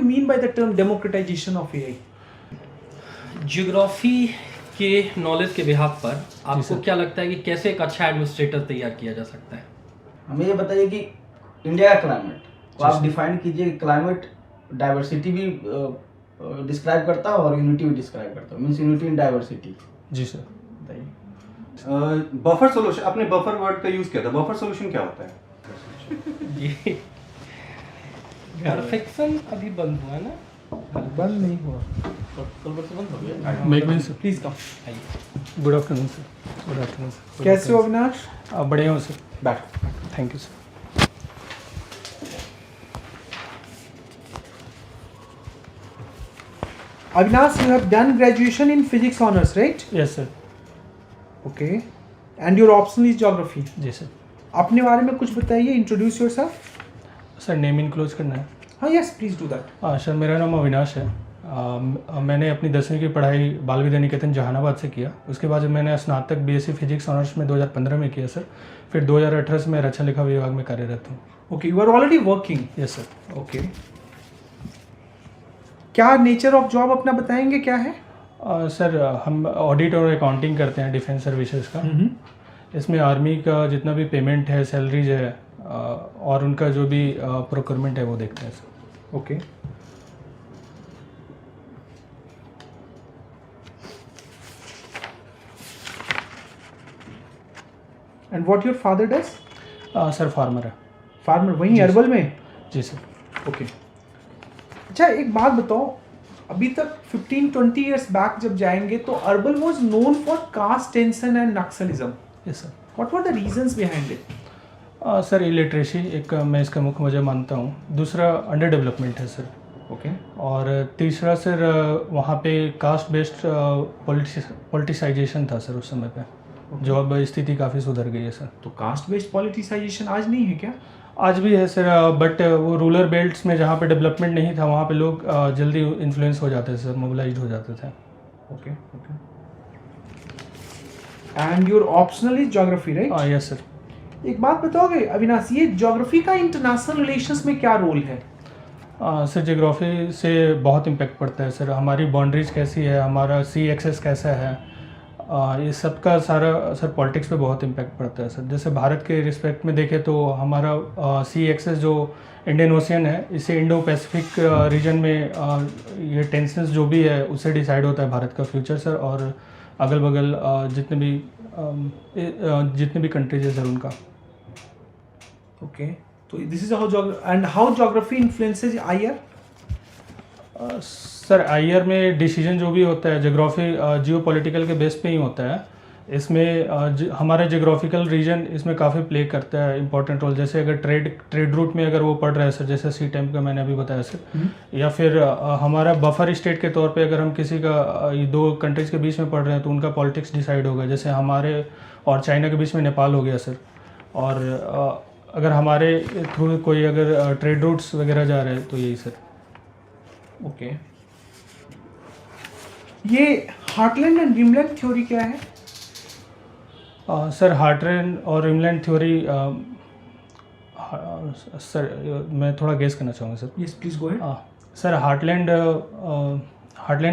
mean by the term democratization of AI? Geography के knowledge के behalf पर आपको क्या लगता है कि कैसे एक अच्छा एडमिनिस्ट्रेटर तैयार किया जा सकता है? हमें ये बताइए कि इंडिया का क्लाइमेट को आप डिफाइन कीजिए। क्लाइमेट डाइवर्सिटी भी डिस्क्राइब करता है और यूनिटी भी डिस्क्राइब करता है, मींस यूनिटी इन डाइवर्सिटी। जी सर। बताइए। बफर सोल्यूशन, आपने बफर वर्ड का यूज किया था। बफर सोल्यूशन क्या होता है? ये परफेक्शन अभी बंद हुआ है ना? बंद नहीं हुआ। कल से बंद हो गया। मेक मीन sir. Please come. Good afternoon sir. Good afternoon sir. कैसे हो अविनाश? बढ़िया हूँ सर। बैठो। Thank you sir. Avinash, you have done graduation in physics honors, right? Yes sir. Okay. And your optional is geography. जी सर। अपने बारे में कुछ बताइए, introduce yourself. Sir name enclose करना है। हाँ yes, please do that. Sir मेरा नाम अविनाश है। मैंने अपनी 10वीं की पढ़ाई बाल विद्या निकेतन जहानाबाद से किया। उसके बाद मैंने स्नातक बीएससी फिजिक्स ऑनर्स में 2015 में किया सर। फिर 2018 से मैं रक्षा लेखा विभाग में कार्यरत हूँ। Okay, you are already working. Yes sir. Okay, क्या नेचर ऑफ जॉब अपना बताएंगे, क्या है? सर हम ऑडिट और अकाउंटिंग करते हैं डिफेंस सर्विसेज का। इसमें आर्मी का जितना भी पेमेंट है, सैलरीज है और उनका जो भी प्रोक्योरमेंट है वो देखते हैं sir. Okay. And what your father does? Sir farmer है। फार्मर, वहीं अरवल में? जी सर। ओके। अच्छा एक बात बताओ, अभी तक 15-20 इयर्स बैक जब जाएंगे तो अरबल was known for caste tension and naxalism. Yes sir. What were the reasons behind it? Sir illiteracy एक मैं इसका मुख्य वजह मानता हूँ। दूसरा अंडर डेवलपमेंट है सर। ओके। और तीसरा सर वहाँ पे कास्ट बेस्ड पॉलिटिसाइजेशन था सर उस समय पे, जो अब स्थिति काफ़ी सुधर गई है सर। तो कास्ट बेस्ड पॉलिटिसाइजेशन आज नहीं है क्या? आज भी है सर, बट वो रूरल बेल्ट्स में जहाँ पे डेवलपमेंट नहीं था वहाँ पे लोग जल्दी इन्फ्लुएंस हो जाते थे सर, मोबिलाइज हो जाते थे। Okay okay. And your optional is geography, right? Yes sir. एक बात बताओगे अविनाश, ये ज्योग्राफी का इंटरनेशनल रिलेशंस में क्या रोल है? सर ज्योग्राफी से बहुत इम्पैक्ट पड़ता है सर। हमारी बाउंड्रीज कैसी है, हमारा सी एक्सेस कैसा है, ये सब का सारा सर पॉलिटिक्स पे बहुत इम्पैक्ट पड़ता है सर। जैसे भारत के रिस्पेक्ट में देखें तो हमारा सी एक्सेस जो इंडियन ओशियन है, इससे इंडो पैसिफिक रीजन में ये टेंशंस जो भी है उससे डिसाइड होता है भारत का फ्यूचर सर। और अगल बगल जितने भी कंट्रीज है सर उनका। ओके, तो this is how geography influences IR. Sir IR में डिसीजन जो भी होता है ज्योग्राफी जियोपॉलिटिकल के बेस पे ही होता है। इसमें हमारा ज्योग्राफिकल रीजन इसमें काफ़ी प्ले करता है इंपॉर्टेंट रोल। जैसे अगर ट्रेड रूट में अगर वो पड़ रहा है सर, जैसे सी टाइम का मैंने अभी बताया सर, या फिर हमारा बफर स्टेट के तौर पे अगर हम किसी का ये दो कंट्रीज़ के बीच में पड़ रहे हैं तो उनका पॉलिटिक्स डिसाइड होगा। जैसे हमारे और चाइना के बीच में नेपाल हो गया सर। और अगर हमारे थ्रू कोई अगर ट्रेड रूट्स वगैरह जा रहे हैं तो यही सर। ओके, ये हार्टलैंड एंड ड्रीमलैंड थ्योरी क्या है? सर हार्टलैंड और ड्रीमलैंड थ्योरी सर मैं थोड़ा गेस करना चाहूँगा sir. Yes please go ahead. Sir heartland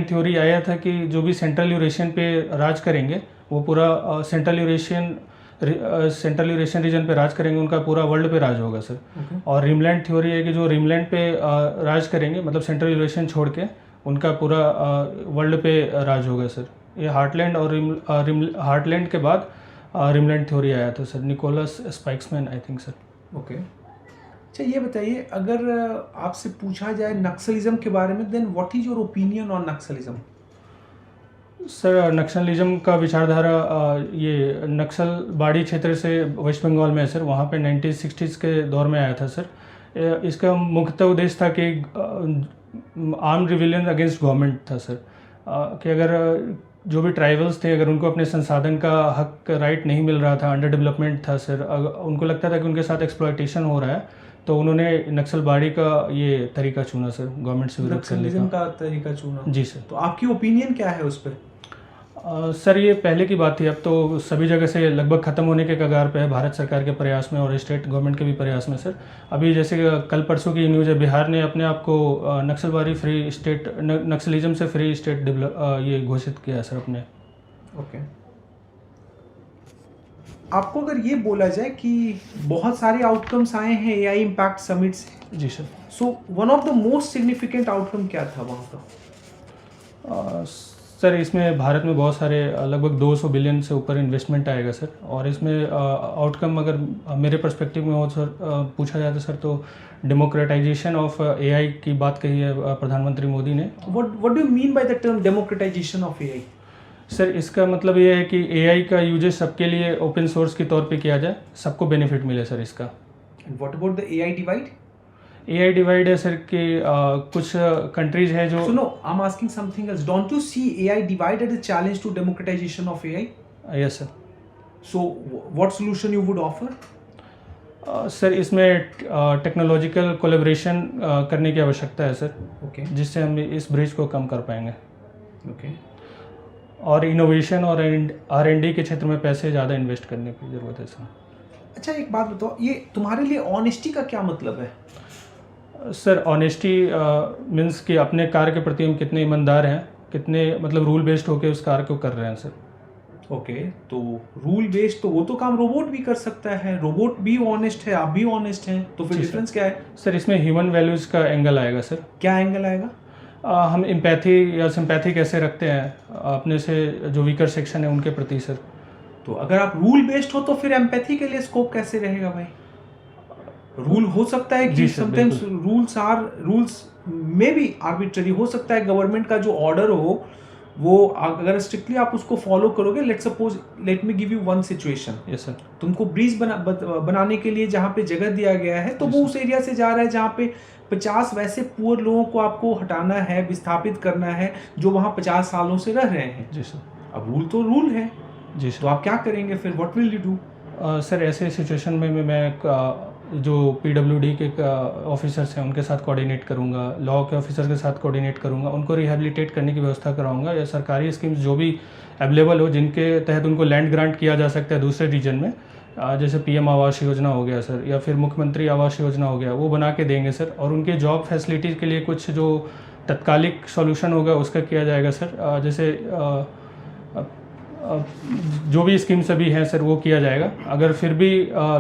theory आया था कि जो भी सेंट्रल यूरेशियन पे राज करेंगे वो पूरा सेंट्रल यूरेशियन रीजन पे राज करेंगे, उनका पूरा वर्ल्ड पे राज होगा सर। और रीमलैंड थ्योरी है कि जो रीमलैंड पे राज करेंगे, मतलब सेंट्रल यूरेशियन छोड़ के उनका पूरा वर्ल्ड पे राज होगा सर। ये हार्टलैंड और हार्टलैंड के बाद रीमलैंड थ्योरी आया था sir, Nicholas Spykman I think sir. Okay. अच्छा ये बताइए, अगर आपसे पूछा जाए नक्सलिज्म के बारे में, then what is your opinion on naxalism? Sir naxalism का विचारधारा ये नक्सलबाड़ी क्षेत्र से वेस्ट बंगाल में है सर, वहाँ पे 1960s के दौर में आया था सर। इसका मुख्य उद्देश्य था कि आर्म रिविलियन अगेंस्ट गवर्नमेंट था सर। कि अगर जो भी ट्राइबल्स थे अगर उनको अपने संसाधन का हक राइट नहीं मिल रहा था, अंडर डेवलपमेंट था सर, उनको लगता था कि उनके साथ एक्सप्लॉयटेशन हो रहा है, तो उन्होंने नक्सलबाड़ी का ये तरीका चुना सर, गवर्नमेंट से विरोध करने नक्सलिज्म का तरीका चुना। जी सर। तो आपकी ओपिनियन क्या है उस पर? सर ये पहले की बात थी, अब तो सभी जगह से लगभग ख़त्म होने के कगार पे है, भारत सरकार के प्रयास में और स्टेट गवर्नमेंट के भी प्रयास में सर। अभी जैसे कल परसों की न्यूज़ है, बिहार ने अपने आप को नक्सलवादी फ्री स्टेट, नक्सलिज्म से फ्री स्टेट डेवलप ये घोषित किया है सर अपने। ओके, आपको अगर ये बोला जाए कि बहुत सारे आउटकम्स आए हैं एआई इम्पैक्ट समिट से, जी sir. So one of the most significant outcome क्या था वहाँ का? सर इसमें भारत में बहुत सारे लगभग 200 बिलियन से ऊपर इन्वेस्टमेंट आएगा सर, और इसमें आउटकम अगर मेरे पर्सपेक्टिव में हो सर पूछा जाए तो सर, तो डेमोक्रेटाइजेशन ऑफ एआई की बात कही है प्रधानमंत्री मोदी ने। What do you mean by the term democratisation of AI? Sir इसका मतलब ये है कि एआई का यूजेज सबके लिए ओपन सोर्स के तौर पे किया जाए, सबको बेनिफिट मिले सर इसका। And what about the AI divide? AI divide है सर कि कुछ कंट्रीज हैं जो। So no, I'm asking something else. Don't you see AI divide as a challenge to democratization of AI? Yes sir. So what solution you would offer? Sir इसमें technological collaboration करने की आवश्यकता है sir, Okay. जिससे हम इस bridge को कम कर पाएंगे। Okay. और इनोवेशन और R&D के क्षेत्र में पैसे ज़्यादा इन्वेस्ट करने की ज़रूरत है सर। अच्छा एक बात बताओ, ये तुम्हारे लिए ऑनेस्टी का क्या मतलब है? सर ऑनेस्टी मीन्स कि अपने कार्य के प्रति हम कितने ईमानदार हैं, कितने मतलब रूल बेस्ड होकर उस कार्य को कर रहे हैं सर। ओके, तो रूल बेस्ड तो वो तो काम रोबोट भी कर सकता है, रोबोट भी ऑनेस्ट है, आप भी ऑनेस्ट हैं, तो फिर जी डिफरेंस क्या है? सर इसमें ह्यूमन वैल्यूज़ का एंगल आएगा सर। क्या एंगल आएगा? हम एम्पैथी या सिंपैथी कैसे रखते हैं अपने से जो वीकर सेक्शन है उनके प्रति सर। तो अगर आप रूल बेस्ड हो तो फिर एम्पैथी के लिए स्कोप कैसे रहेगा भाई? रूल हो सकता है कि जी सर, समटाइम्स रूल्स में भी आर्बिट्ररी हो सकता है, गवर्नमेंट का जो ऑर्डर हो वो अगर स्ट्रिक्टली आप उसको फॉलो करोगे, let me give you one situation. Yes sir. तुमको ब्रिज बनाने के लिए जहाँ पे जगह दिया गया है, तो वो उस एरिया से जा रहा है जहाँ पे 50 वैसे पुअर लोगों को आपको हटाना है, विस्थापित करना है, जो वहाँ 50 सालों से रह रहे हैं। जी सर। अब रूल तो रूल है, जी तो सर। आप क्या करेंगे फिर? What will you do? Sir ऐसे सिचुएशन में मैं जो PWD के ऑफिसर्स हैं उनके साथ कोऑर्डिनेट करूंगा, लॉ के ऑफिसर के साथ कोऑर्डिनेट करूंगा, उनको रिहेबिलिटेट करने की व्यवस्था कराऊंगा, या सरकारी स्कीम्स जो भी अवेलेबल हो जिनके तहत उनको लैंड ग्रांट किया जा सकता है दूसरे रीजन में, जैसे PM आवास योजना हो गया सर, या फिर मुख्यमंत्री आवास योजना हो गया, वो बना के देंगे सर। और उनके जॉब फैसिलिटीज़ के लिए कुछ जो तत्कालिक सॉल्यूशन होगा उसका किया जाएगा सर। जैसे जो भी स्कीम्स अभी हैं सर वो किया जाएगा। अगर फिर भी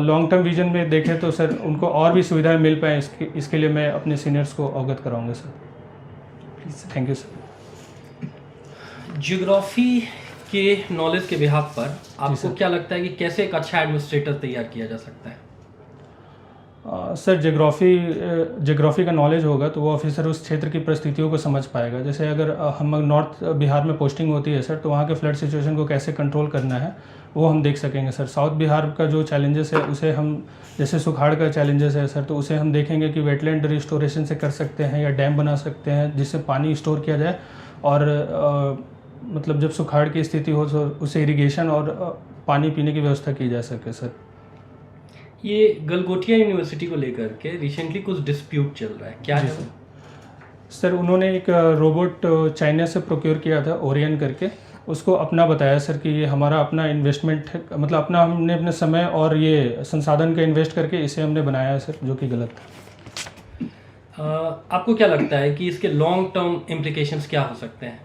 लॉन्ग टर्म विजन में देखें तो सर उनको और भी सुविधाएं मिल पाएँ, इसके लिए मैं अपने सीनियर्स को अवगत कराऊंगा sir. Please, thank you sir. Geography के नॉलेज के बिहाफ पर आपको क्या लगता है कि कैसे एक अच्छा एडमिनिस्ट्रेटर तैयार किया जा सकता है? सर ज्योग्राफी का नॉलेज होगा तो वो ऑफिसर उस क्षेत्र की परिस्थितियों को समझ पाएगा। जैसे अगर हम नॉर्थ बिहार में पोस्टिंग होती है सर, तो वहाँ के फ्लड सिचुएशन को कैसे कंट्रोल करना है वो हम देख सकेंगे सर। साउथ बिहार का जो चैलेंजेस है उसे हम, जैसे सुखाड़ का चैलेंजेस है सर, तो उसे हम देखेंगे कि वेटलैंड रिस्टोरेशन से कर सकते हैं या डैम बना सकते हैं जिससे पानी स्टोर किया जाए, और मतलब जब सुखाड़ की स्थिति हो तो उसे इरिगेशन और पानी पीने की व्यवस्था की जा सके सर। ये गलगोटिया यूनिवर्सिटी को लेकर के रिसेंटली कुछ डिस्प्यूट चल रहा है, क्या है वो? सर उन्होंने एक रोबोट चाइना से प्रोक्योर किया था, ओरियन करके, उसको अपना बताया सर कि ये हमारा अपना इन्वेस्टमेंट है, मतलब अपना हमने अपने समय और ये संसाधन का इन्वेस्ट करके इसे हमने बनाया है सर, जो कि गलत था। आपको क्या लगता है कि इसके लॉन्ग टर्म इम्प्लीकेशंस क्या हो सकते हैं?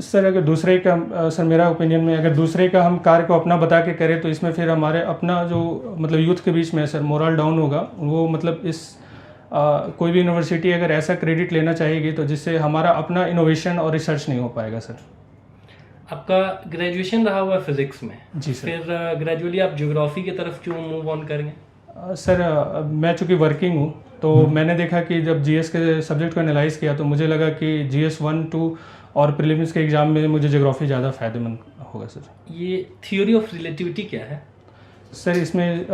सर अगर दूसरे का, सर मेरा ओपिनियन में, अगर दूसरे का हम कार्य को अपना बता के करें तो इसमें फिर हमारे अपना जो मतलब यूथ के बीच में सर मोरल डाउन होगा। वो मतलब इस कोई भी यूनिवर्सिटी अगर ऐसा क्रेडिट लेना चाहेगी तो जिससे हमारा अपना इनोवेशन और रिसर्च नहीं हो पाएगा सर। आपका ग्रेजुएशन रहा हुआ फिजिक्स में, जी सर। फिर ग्रेजुअली आप ज्योग्राफी की तरफ क्यों मूव ऑन करेंगे? सर मैं चूँकि वर्किंग हूँ तो मैंने देखा कि जब GS के सब्जेक्ट को एनालाइज किया तो मुझे लगा कि GS 1, 2 और प्रीलिम्स के एग्ज़ाम में मुझे ज्योग्राफी ज़्यादा फ़ायदेमंद होगा सर। ये थ्योरी ऑफ रिलेटिविटी क्या है? सर इसमें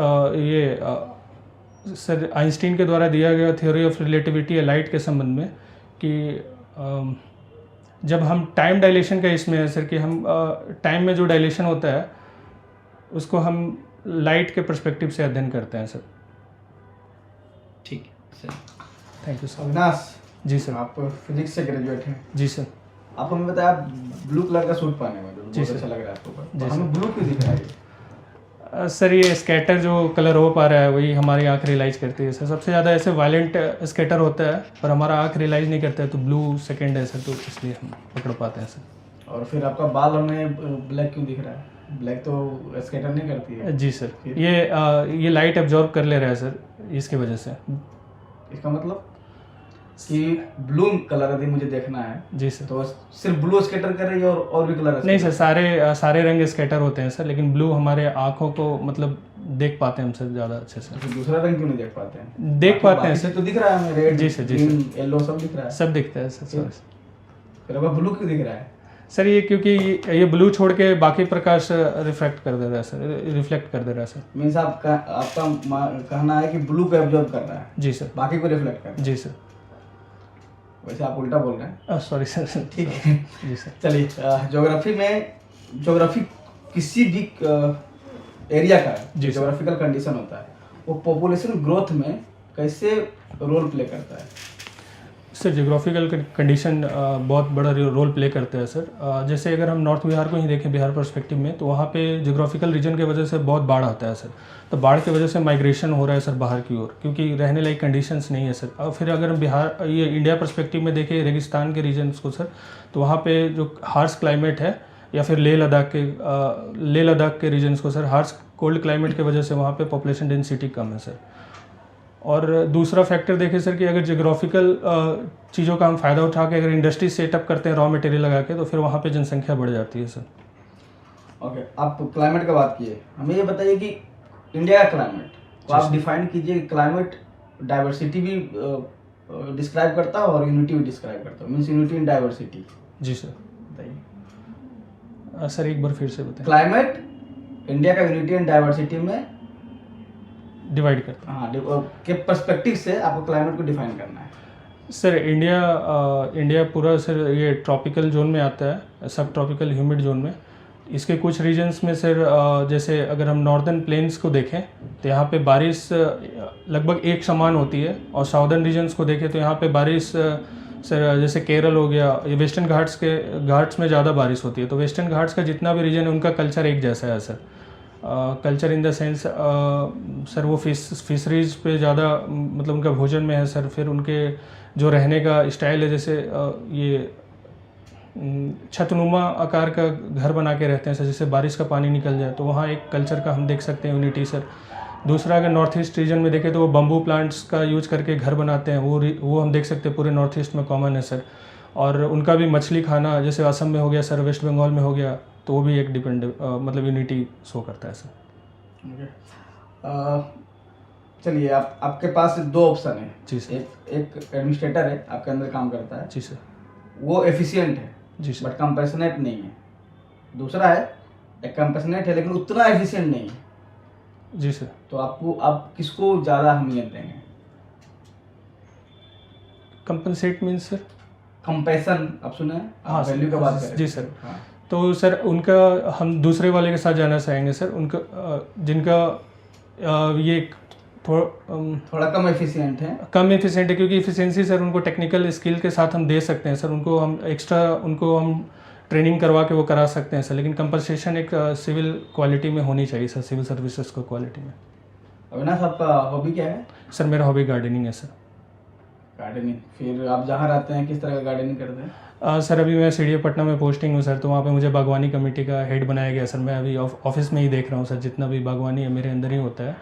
सर आइंस्टीन के द्वारा दिया गया थ्योरी ऑफ रिलेटिविटी या लाइट के संबंध में कि जब हम टाइम डायलेशन का इसमें है सर कि हम टाइम में जो डायलेशन होता है उसको हम लाइट के पर्सपेक्टिव से अध्ययन करते हैं सर। ठीक है sir. Thank you sir. Avinash ji sir. आप फिजिक्स से ग्रेजुएट हैं, जी सर। आप हमें बताया आप ब्लू कलर का सूट पहने हुए हैं, जो जी बहुत सर। अच्छा लग रहा है आपके ऊपर, जी तो सर। हमें ब्लू क्यों दिख रहा है ये? सर ये स्कैटर जो कलर हो पा रहा है वही हमारी आँख रियलाइज़ करती है सर। सबसे ज़्यादा ऐसे वायलेंट स्कैटर होता है पर हमारा आँख रियलाइज़ नहीं करता है, तो ब्लू सेकंड है सर, तो इसलिए हम पकड़ पाते हैं सर। और फिर आपका बाल हमें ब्लैक क्यों दिख रहा है? ब्लैक तो स्कैटर नहीं करती है। जी सर, ये लाइट एब्जॉर्ब कर ले रहा है सर, इसकी वजह से। इसका मतलब कि ब्लू कलर यदि मुझे देखना है जी सर। तो सिर्फ ब्लू स्कैटर कर रही है और भी कलर नहीं सर, सारे रंग स्कैटर होते हैं सर, लेकिन ब्लू हमारे आँखों को मतलब देख पाते हैं हम सर ज़्यादा अच्छे से। फिर दूसरा रंग क्यों नहीं देख पाते हैं? देख पाते हैं बाकी सर। तो दिख रहा है हमें, रेड जी सर, जी ग्रीन येलो सब दिख रहा है, सब दिखता है सर। सर फिर अब ब्लू क्यों दिख रहा है? सर ये क्योंकि ये ब्लू छोड़ के बाकी प्रकाश रिफ्लेक्ट कर दे रहा है सर, रिफ्लेक्ट कर दे रहा है सर। मीन्स आपका कहना है कि ब्लू को एब्जॉर्ब कर रहा है, जी सर। बाकी को रिफ्लेक्ट कर रहा है। जी सर। वैसे आप उल्टा बोल रहे हैं। Sorry sir. ठीक है। जी सर। चलिए, ज्योग्राफी किसी भी एरिया का जी सर। ज्योग्राफिकल कंडीशन होता है, वो पॉपुलेशन ग्रोथ में कैसे रोल प्ले करता है? सर जोग्राफिकल कंडीशन बहुत बड़ा रोल प्ले करते हैं सर। जैसे अगर हम नॉर्थ बिहार को ही देखें, बिहार पर्सपेक्टिव में, तो वहाँ पे जोग्राफिकल रीजन की वजह से बहुत बाढ़ आता है सर। तो बाढ़ की वजह से माइग्रेशन हो रहा है सर बाहर की ओर, क्योंकि रहने लायक कंडीशंस नहीं है सर। और फिर अगर हम बिहार ये इंडिया पर्सपेक्टिव में देखें रेगिस्तान के रीजन्स को सर, तो वहाँ पे जो हार्श क्लाइमेट है, या फिर लेह लद्दाख के रीजन्स को सर, हार्श कोल्ड क्लाइमेट की वजह से वहाँ पे पॉपुलेशन डेंसिटी कम है सर। और दूसरा फैक्टर देखें सर कि अगर जोग्राफिकल चीज़ों का हम फ़ायदा उठा के अगर इंडस्ट्री सेटअप करते हैं रॉ मटेरियल लगा के, तो फिर वहाँ पे जनसंख्या बढ़ जाती है सर। ओके, आप क्लाइमेट का बात किए, हमें ये बताइए कि इंडिया का क्लाइमेट को आप डिफाइन कीजिए। क्लाइमेट डाइवर्सिटी भी डिस्क्राइब करता है और यूनिटी भी डिस्क्राइब करता है, मीन्स यूनिटी इन डाइवर्सिटी। जी सर। बताइए। सर एक बार फिर से बताएं। क्लाइमेट इंडिया का यूनिटी एंड डाइवर्सिटी में डिवाइड करते हाँ के पर्सपेक्टिव से आपको क्लाइमेट को डिफाइन करना है। हैं सर। इंडिया पूरा सर ये ट्रॉपिकल जोन में आता है, सब ट्रॉपिकल ह्यूमिड जोन में। इसके कुछ रीजन्स में सर जैसे अगर हम नॉर्दर्न प्लेन्स को देखें तो यहाँ पे बारिश लगभग एक समान होती है, और साउदर्न रीजन्स को देखें तो यहाँ पे बारिश सर जैसे केरल हो गया, ये वेस्टर्न घाट्स में ज़्यादा बारिश होती है। तो वेस्टर्न घाट्स का जितना भी रीजन है उनका कल्चर एक जैसा है sir. Culture in the sense sir वो फिशरीज पे ज़्यादा मतलब उनका भोजन में है सर। फिर उनके जो रहने का स्टाइल है, जैसे ये छतनुमा आकार का घर बना के रहते हैं सर, जिससे बारिश का पानी निकल जाए, तो वहाँ एक कल्चर का हम देख सकते हैं यूनिटी सर। दूसरा अगर नॉर्थ ईस्ट रीजन में देखें तो वो बम्बू प्लांट्स का यूज करके घर बनाते हैं, वो हम देख सकते हैं पूरे नॉर्थ ईस्ट में कॉमन है सर। और उनका भी मछली खाना जैसे असम में हो गया सर, वेस्ट बंगाल में हो गया, तो वो भी एक मतलब यूनिटी शो करता है सर। चलिए, आपके पास दो ऑप्शन है। जी सर। एक एडमिनिस्ट्रेटर है, आपके अंदर काम करता है, जी सर। वो एफिशिएंट है जी सर। बट कंपैशनेट नहीं है। दूसरा है एक कंपैशनेट है लेकिन उतना एफिशिएंट नहीं है। जी सर। तो आप किसको ज़्यादा अहमियत देंगे? Compensate means sir? कंपैशन आप सुना है? हाँ वैल्यू का बात करें। जी सर। हाँ। तो सर उनका हम दूसरे वाले के साथ जाना चाहेंगे सर, उनका जिनका ये थोड़ा कम एफिशिएंट है। कम एफिशिएंट है, क्योंकि एफिशिएंसी सर उनको टेक्निकल स्किल के साथ हम दे सकते हैं सर। उनको हम एक्स्ट्रा ट्रेनिंग करवा के वो करा सकते हैं सर, लेकिन कंपनसेशन एक सिविल क्वालिटी में होनी चाहिए सर, सिविल सर्विसेज को क्वालिटी में। अविनाश, आपका हॉबी क्या है? सर मेरा हॉबी गार्डनिंग है सर। गार्डनिंग। फिर आप जहाँ रहते हैं किस तरह का गार्डनिंग करते हैं? सर अभी मैं सीडीए में पोस्टिंग हूँ सर, तो वहाँ पे मुझे बागवानी कमेटी का हेड बनाया गया सर। मैं अभी ऑफिस में ही देख रहा हूँ सर, जितना भी बागवानी है मेरे अंदर ही होता है।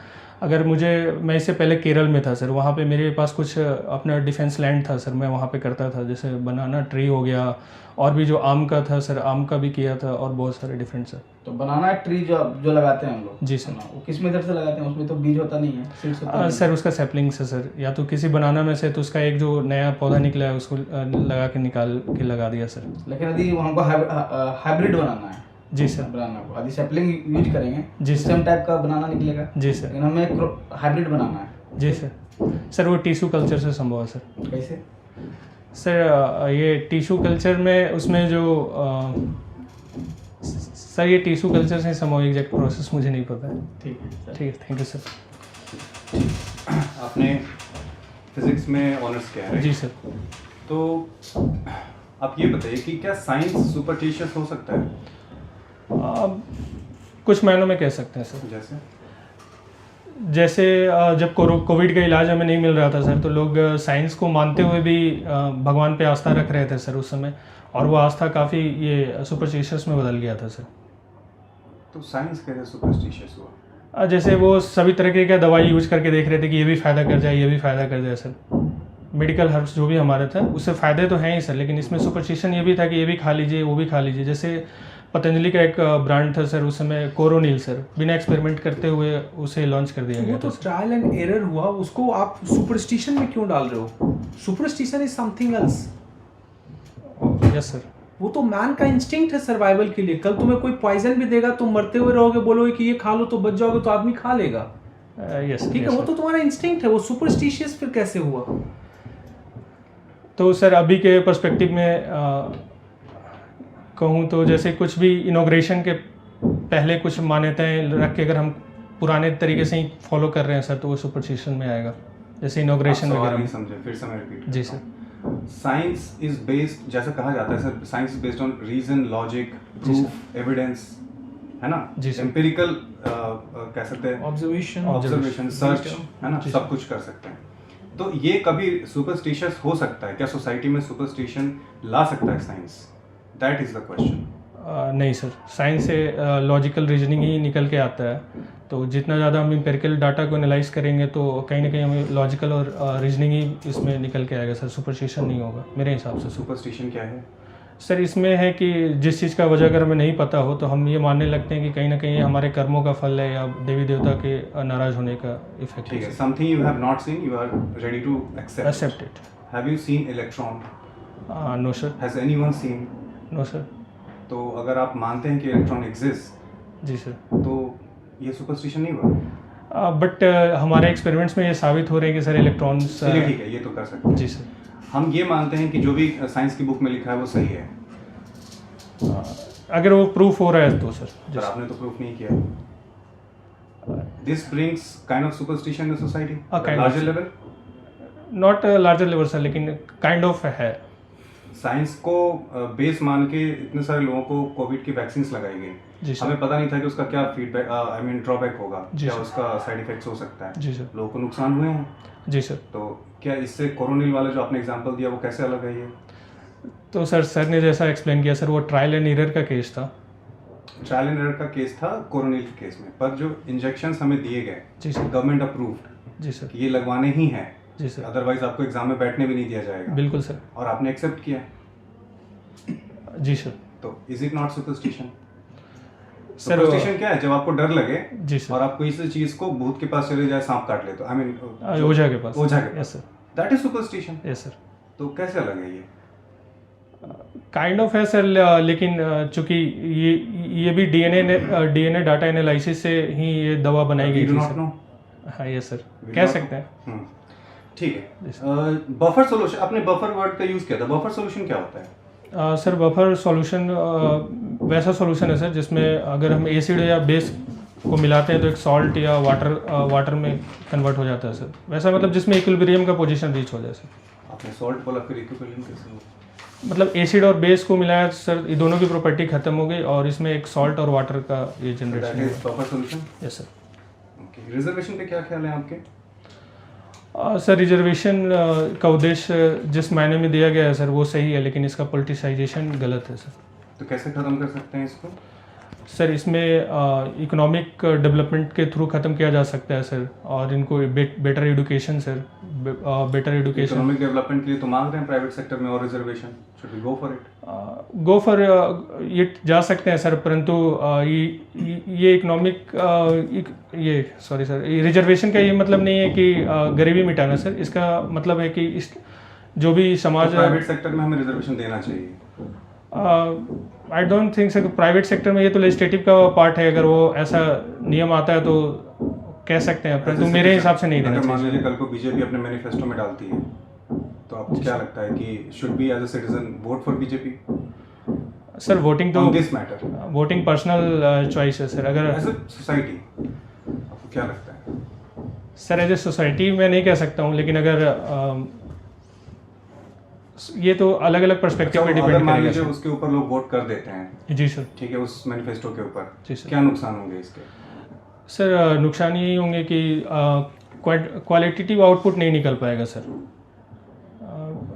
मैं इससे पहले केरल में था सर, वहाँ पे मेरे पास कुछ अपना डिफेंस लैंड था सर, मैं वहाँ पे करता था, जैसे बनाना ट्री हो गया, और भी जो आम का था सर, आम का भी किया था, और बहुत सारे डिफरेंट सर। तो बनाना ट्री जो लगाते हैं हम लोग, जी सर, वो किस मेथड से लगाते हैं? उसमें तो बीज होता नहीं है, सीड्स होता है। सर उसका सैपलिंग से सर, या तो किसी बनाना में से तो उसका एक जो नया पौधा निकला है उसको लगा के निकाल के लगा दिया सर। लेकिन यदि हमको हाइब्रिड बनाना है जी सर, बनाना को, यदि सैपलिंग यूज करेंगे जी सर, सेम टाइप का बनाना निकलेगा। जी सर, लेकिन हमें हाइब्रिड बनाना है। जी सर। वो टिश्यू कल्चर से संभव है सर। कैसे? सर ये टिश्यू कल्चर में उसमें जो सर ये टिश्यू कल्चर से संभव, एग्जैक्ट प्रोसेस मुझे नहीं पता है। ठीक है, ठीक है, थैंक यू सर। आपने फिजिक्स में ऑनर्स किया है? जी सर। तो आप ये बताइए कि क्या साइंस सुपरस्टिशियस हो सकता है? कुछ मायनों में कह सकते हैं सर। जैसे जब कोविड का इलाज हमें नहीं मिल रहा था सर, तो लोग साइंस को मानते हुए भी भगवान पे आस्था रख रहे थे सर उस समय, और वो आस्था काफ़ी ये सुपरस्टिशियस में बदल गया था सर। तो साइंस कैसे सुपरस्टिशियस हुआ? जैसे वो सभी तरीके का दवाई यूज करके देख रहे थे कि ये भी फ़ायदा कर जाए, ये भी फ़ायदा कर जाए सर। मेडिकल हर्ब्स जो भी हमारे थे उससे फ़ायदे तो हैं ही सर, लेकिन इसमें सुपरस्टिशन ये भी था कि ये भी खा लीजिए, वो भी खा लीजिए। जैसे पतंजलि का एक ब्रांड था सर उस समय, कोरोनिल सर, बिना एक्सपेरिमेंट करते हुए उसे लॉन्च कर दिया वो गया तो था सर। ट्रायल एंड एरर हुआ, उसको आप सुपरस्टिशन में क्यों डाल रहे हो? Superstition is something else. Yes sir. वो तो मैन का इंस्टिंक्ट है सर्वाइवल के लिए। कल तुम्हें कोई पॉइजन भी देगा, तुम मरते हुए रहोगे, बोलोगे कि ये खा लो तो बच जाओगे, तो आदमी खा लेगा। यस ठीक है, वो तो तुम्हारा इंस्टिंक्ट है। वो सुपरस्टिशियस फिर कैसे हुआ? तो सर अभी के पर्सपेक्टिव में कहूँ तो जैसे कुछ भी इनॉग्रेशन के पहले कुछ मान्यताएं रख के अगर हम पुराने तरीके से ही फॉलो कर रहे हैं सर, तो वो सुपरस्टिशन में आएगा। जैसे इनॉग्रेशन सवाल वगैरह नहीं में। समझे, फिर से मैं रिपीट जी करता सर। हूँ। साइंस इज बेस्ड, जैसा कहा जाता है sir, science is based on reason, logic, जी सर। प्रूफ, एविडेंस, है ना? जी सर। एम्पिरिकल कह सकते हैं, ऑब्जर्वेशन, ऑब्जर्वेशन, सर्च, है ना? जी सब कुछ कर सकते हैं। तो ये कभी सुपरस्टिशियस हो सकता है क्या? सोसाइटी में सुपरस्टिशन ला सकता है science? That is the question. नहीं सर, साइंस से लॉजिकल रीजनिंग ही निकल के आता है। तो जितना ज़्यादा हम एम्पिरिकल डाटा को एनालाइज करेंगे तो कहीं ना कहीं हमें लॉजिकल और रीजनिंग ही इसमें निकल के आएगा सर। सुपरस्टिशन नहीं होगा मेरे हिसाब से। सुपरस्टिशन क्या है? सर इसमें है कि जिस चीज़ का वजह अगर हमें नहीं पता हो तो हम ये मानने लगते हैं कि कहीं ना कहीं ये हमारे कर्मों का फल है या देवी देवता के नाराज़ होने का इफेक्ट ठीक है, है। Something you have not seen, you are ready to accept it. Have you seen electron? No sir. Has anyone seen? No sir. तो अगर आप मानते हैं कि इलेक्ट्रॉन एग्जिस्ट, जी सर। तो ये सुपरस्टिशन नहीं हुआ? बट हमारे एक्सपेरिमेंट्स में ये साबित हो रहे हैं कि सर इलेक्ट्रॉन्स। चलिए ठीक है, ये तो कर सकते हैं। जी सर। हम ये मानते हैं कि जो भी साइंस की बुक में लिखा है वो सही है, अगर वो प्रूफ हो रहा है तो सर। पर आपने तो प्रूफ नहीं किया। This brings kind of superstition in society, kind larger of. Level. Not larger level sir, लेकिन काइंड ऑफ है। साइंस को बेस मान के इतने सारे लोगों को कोविड की वैक्सीन लगाई जी गई। सर। हमें पता नहीं था कि उसका क्या फीडबैक, आई मीन ड्रॉबैक होगा, जी क्या सर। उसका साइड इफेक्ट्स हो सकता है। जी सर। लोगों को नुकसान हुए हैं। जी सर। तो क्या इससे कोरोनिल वाला जो आपने एग्जांपल दिया वो कैसे अलग है? ये तो सर ने जैसा एक्सप्लेन किया सर, वो ट्रायल एंड एरर का केस था। ट्रायल एंड एरर का केस था कोरोनिल के केस में, पर जो इंजेक्शंस हमें दिए गए जी सर। गवर्नमेंट अप्रूव्ड जी सर। कि ये लगवाने ही हैं, जी सर। अदरवाइज आपको एग्जाम में बैठने भी नहीं दिया जाएगा, बिल्कुल सर। और आपने एक्सेप्ट किया, जी सर। तो is it not superstition? Sir superstition क्या है? जब आपको डर लगे जी सर। और आप कोई इस चीज को भूत के पास चले जाए, सांप काट ले, तो आई मीन ओझा के पास। ओझा के yes pass, sir. That is superstition. Yes sir. तो कैसे अलग है ये? काइंड ऑफ है सर, लेकिन चूंकि ये भी डीएनए डाटा एनालिसिस से ही ये दवा बनाई गई We do थी not सर। know. हाँ यस सर, We कह do not सकते हैं। know. ठीक है। बफर सॉल्यूशन, आपने बफर वर्ड का यूज किया था। बफर सॉल्यूशन क्या होता है? सर बफर सॉल्यूशन वैसा सॉल्यूशन है सर जिसमें अगर हम एसिड या बेस को मिलाते हैं तो एक सॉल्ट या वाटर में कन्वर्ट हो जाता है सर। वैसा मतलब जिसमें इक्विलिब्रियम का पोजीशन रीच हो जाए सर। आपने सॉल्ट बोला, फिर इक्विलिब्रियम कैसे हुआ? मतलब एसिड और बेस को मिलाया सर, ये दोनों की प्रॉपर्टी खत्म हो गई और इसमें एक सॉल्ट और वाटर का ये that generation is buffer solution. Yes sir. Okay, reservation पे क्या ख्याल है आपके? सर रिजर्वेशन का उद्देश्य जिस मायने में दिया गया है सर वो सही है, लेकिन इसका पॉलिटिसाइजेशन गलत है सर। तो कैसे खत्म कर सकते हैं इसको? सर इसमें इकोनॉमिक डेवलपमेंट के थ्रू ख़त्म किया जा सकता है सर, और इनको better education sir, better education. Economic development के लिए तो मांग रहे हैं प्राइवेट सेक्टर में और reservation, should we go for it? Go for ये जा सकते हैं सर, परंतु ये इकोनॉमिक ये सॉरी सर, ये रिजर्वेशन का ये मतलब नहीं है कि गरीबी मिटाना सर। इसका मतलब है कि इस जो भी समाज प्राइवेट सेक्टर में हमें रिजर्वेशन देना चाहिए। I don't think sir private sector में, ये तो लेजिस्लेटिव का पार्ट है, अगर वो ऐसा नियम आता है तो कह सकते हैं, परंतु मेरे हिसाब से नहीं देना अगर मान चाहिए। लीजिए कल को बीजेपी अपने मैनिफेस्टो में डालती है, तो आपको क्या लगता है कि should be as a citizen vote for BJP sir voting तो on this matter? Voting personal choice है सर। अगर एज अ सोसाइटी आपको क्या लगता है? सर एज ए सोसाइटी मैं नहीं कह सकता हूँ, लेकिन अगर ये तो अलग अलग पर्सपेक्टिव पे अगर डिपेंड मान करेगा लीजिए सर। उसके ऊपर लोग वोट कर देते हैं, जी सर। ठीक है, उस मैनिफेस्टो के ऊपर, जी सर। क्या नुकसान होंगे इसके? सर नुकसान यही होंगे कि क्वालिटेटिव आउटपुट नहीं निकल पाएगा सर।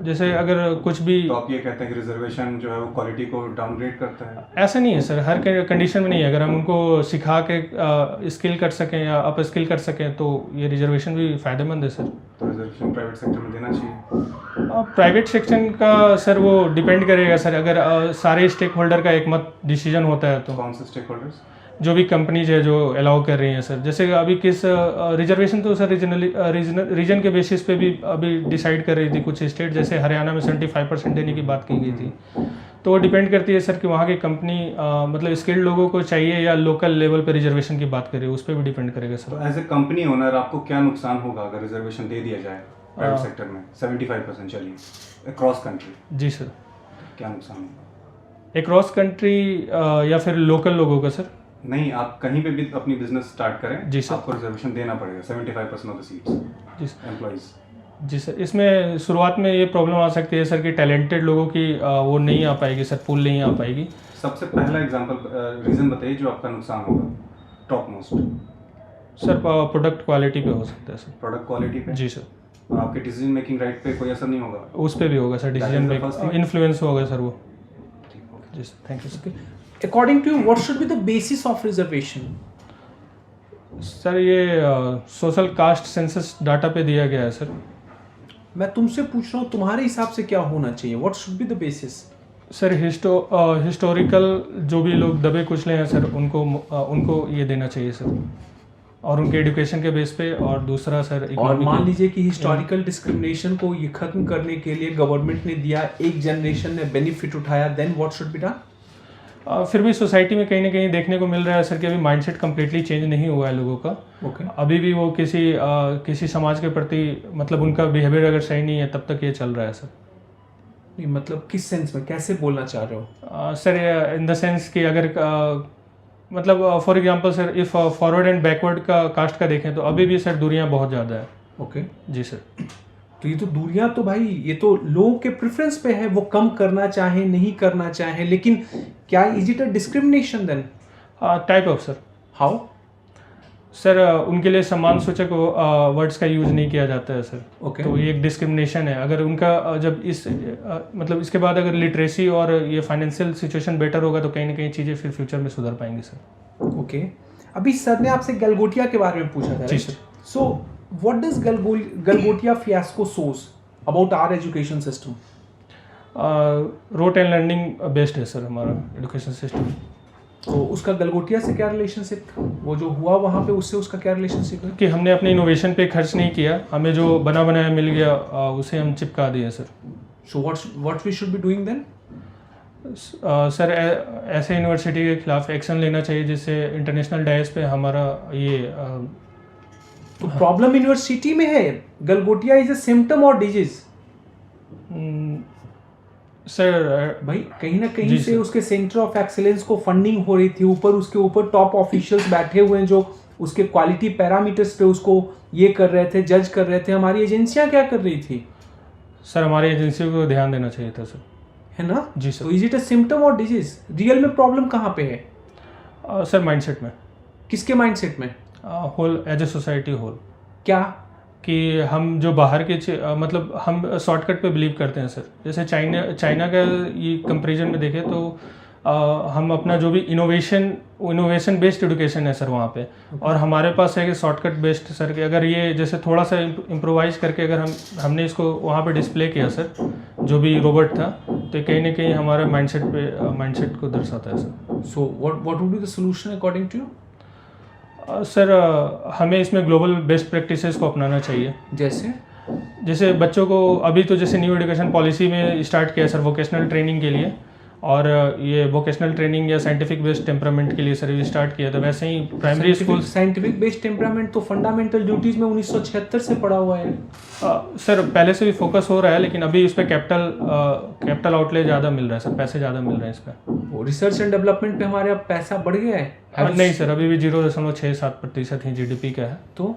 जैसे अगर कुछ भी, तो आप ये कहते हैं कि रिजर्वेशन जो है वो क्वालिटी को डाउनग्रेड करता है? ऐसा नहीं है सर, हर कंडीशन में नहीं है। अगर हम उनको सिखा के स्किल कर सकें या अप स्किल कर सकें तो ये रिजर्वेशन भी फ़ायदेमंद है सर। तो रिजर्वेशन प्राइवेट सेक्टर में देना चाहिए? प्राइवेट सेक्शन का सर वो डिपेंड करेगा सर। अगर सारे स्टेक होल्डर का एक मत डिसीजन होता है तो कौन से स्टेक होल्डर्स? जो भी कंपनीज है जो अलाउ कर रही हैं सर, जैसे अभी किस रिजर्वेशन तो सर रीजन के बेसिस पे भी अभी डिसाइड कर रही थी कुछ स्टेट, जैसे हरियाणा में 75% देने की बात की गई थी। तो वो डिपेंड करती है सर कि वहाँ की कंपनी मतलब स्किल्ड लोगों को चाहिए या लोकल लेवल पे रिजर्वेशन की बात करे, उस पर भी डिपेंड करेगा तो sir. As a company owner आपको क्या नुकसान होगा अगर रिजर्वेशन दे दिया जाए प्राइवेट सेक्टर में 75%, चलिए अक्रॉस कंट्री? जी सर। क्या नुकसान होगा? अक्रॉस कंट्री या फिर लोकल लोगों का सर? नहीं, आप कहीं पे भी अपनी बिजनेस स्टार्ट करें, जी सर। आपको रिजर्वेशन देना पड़ेगा 75% ऑफ द सीट्स जी सर। एम्प्लॉइज। जी सर, इसमें शुरुआत में ये प्रॉब्लम आ सकती है सर कि टैलेंटेड लोगों की वो नहीं आ पाएगी सर, पूल नहीं आ पाएगी। सबसे पहला एग्जांपल रीजन बताइए जो आपका नुकसान होगा top most. Sir product quality पे हो सकता है सर। प्रोडक्ट क्वालिटी पे? जी सर। और आपके डिसीजन मेकिंग राइट पे कोई असर नहीं होगा? उस पे भी होगा sir, decision That is the first में thing. इन्फ्लुएंस होगा सर वो। ठीक, okay. जी सर, thank you sir. According to you, what should be the basis of reservation? Sir ये सोशल कास्ट सेंसस डाटा पे दिया गया है सर। मैं तुमसे पूछ रहा हूँ तुम्हारे हिसाब से क्या होना चाहिए? What should be the basis? Sir historical जो भी लोग दबे कुचले हैं सर उनको ये देना चाहिए सर, और उनके एजुकेशन के बेस पे। और दूसरा सर और economic- मान लीजिए कि हिस्टोरिकल डिस्क्रिमिनेशन को ये खत्म करने के लिए गवर्नमेंट ने दिया, एक जनरेशन ने बेनिफिट उठाया, then what should be done? फिर भी सोसाइटी में कहीं ना कहीं देखने को मिल रहा है सर कि अभी माइंडसेट कम्प्लीटली चेंज नहीं हुआ है लोगों का। ओके। अभी भी वो किसी समाज के प्रति मतलब उनका बिहेवियर अगर सही नहीं है तब तक ये चल रहा है सर। नहीं मतलब किस सेंस में, कैसे बोलना चाह रहे हो? सर इन द सेंस कि अगर मतलब for example sir if forward and backward का कास्ट का देखें तो अभी भी सर दूरियां बहुत ज़्यादा है। ओके। जी सर। तो ये तो दूरियां तो भाई ये तो लोगों के प्रेफरेंस पे है, वो कम करना चाहे नहीं करना चाहे, लेकिन क्या is it a discrimination then? Type of sir. How? Sir उनके लिए समान सूचक वर्ड्स का यूज नहीं किया जाता है सर। ओके। तो ये एक डिस्क्रिमिनेशन है। अगर उनका जब मतलब इसके बाद अगर लिटरेसी और ये फाइनेंशियल सिचुएशन बेटर होगा तो कहीं ना कहीं चीज़ें फिर फ्यूचर में सुधर पाएंगी सर। ओके। अभी सर ने आपसे गलगोटिया के बारे में पूछा था। जी sir. So what does Galgotia fiasco shows about our education system? Rote and learning based है सर हमारा एजुकेशन सिस्टम। तो उसका गलगोटिया से क्या रिलेशनशिप था? वो जो हुआ वहाँ पे उससे उसका क्या रिलेशनशिप है? कि हमने अपने इनोवेशन पे खर्च नहीं किया, हमें जो बना बनाया मिल गया उसे हम चिपका दिए sir. So what we should be doing then? Sir ऐसे यूनिवर्सिटी के खिलाफ एक्शन लेना चाहिए जिससे इंटरनेशनल डायस पे हमारा ये तो प्रॉब्लम यूनिवर्सिटी में है, गलगोटिया इज अ सिम्टम और डिजीज। सर भाई कहीं ना कहीं जी से सर। उसके सेंटर ऑफ एक्सीलेंस को फंडिंग हो रही थी, ऊपर उसके ऊपर टॉप ऑफिशियल्स बैठे हुए हैं जो उसके क्वालिटी पैरामीटर्स पे उसको ये कर रहे थे, जज कर रहे थे। हमारी एजेंसियां क्या कर रही थी? सर हमारी एजेंसी को ध्यान देना चाहिए था सर। है ना? जी सर। तो इज इट अ सिम्टम और डिजीज? रियल में प्रॉब्लम कहाँ पे है? सर माइंडसेट में। किसके माइंडसेट में? Whole as a society whole. क्या? कि हम जो बाहर के मतलब हम शॉर्टकट पे बिलीव करते हैं सर। जैसे चाइना का ये कंपैरिजन में देखें तो हम अपना जो भी इनोवेशन बेस्ड एजुकेशन है सर वहाँ पे, और हमारे पास है कि शॉर्टकट बेस्ड सर। कि अगर ये जैसे थोड़ा सा इम्प्रोवाइज करके अगर हमने इसको वहाँ पे डिस्प्ले किया सर, जो भी रोबोट था, तो कहीं ना कहीं हमारे माइंडसेट को दर्शाता है sir. So what would be the solution according to you? Sir हमें इसमें ग्लोबल बेस्ट प्रैक्टिसेस को अपनाना चाहिए। जैसे बच्चों को अभी तो जैसे न्यू एजुकेशन पॉलिसी में स्टार्ट किया सर वोकेशनल ट्रेनिंग के लिए, और ये वोकेशनल ट्रेनिंग या साइंटिफिक बेस्ड टेम्परामेंट के लिए सर ये स्टार्ट किया था। वैसे ही primary school scientific based temperament तो फंडामेंटल ड्यूटीज में 1976 से पड़ा हुआ है। सर पहले से भी फोकस हो रहा है, लेकिन अभी इस पर कैपिटल आउटले ज़्यादा मिल रहा है सर, पैसे ज़्यादा मिल रहे हैं इस पर। रिसर्च एंड डेवलपमेंट पे हमारे अब पैसा बढ़ गया है? नहीं सर, अभी भी 0.67% ही GDP का है। तो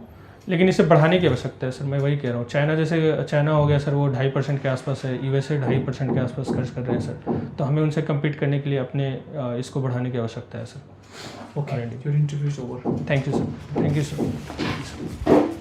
लेकिन इसे बढ़ाने की आवश्यकता है सर, मैं वही कह रहा हूँ। चाइना हो गया सर, वो 2.5% के आसपास है, यूएसए 2.5% के आसपास खर्च कर रहे हैं सर। तो हमें उनसे कम्पीट करने के लिए अपने इसको बढ़ाने की आवश्यकता है sir. Okay, your interview is over. Thank you sir, thank you sir.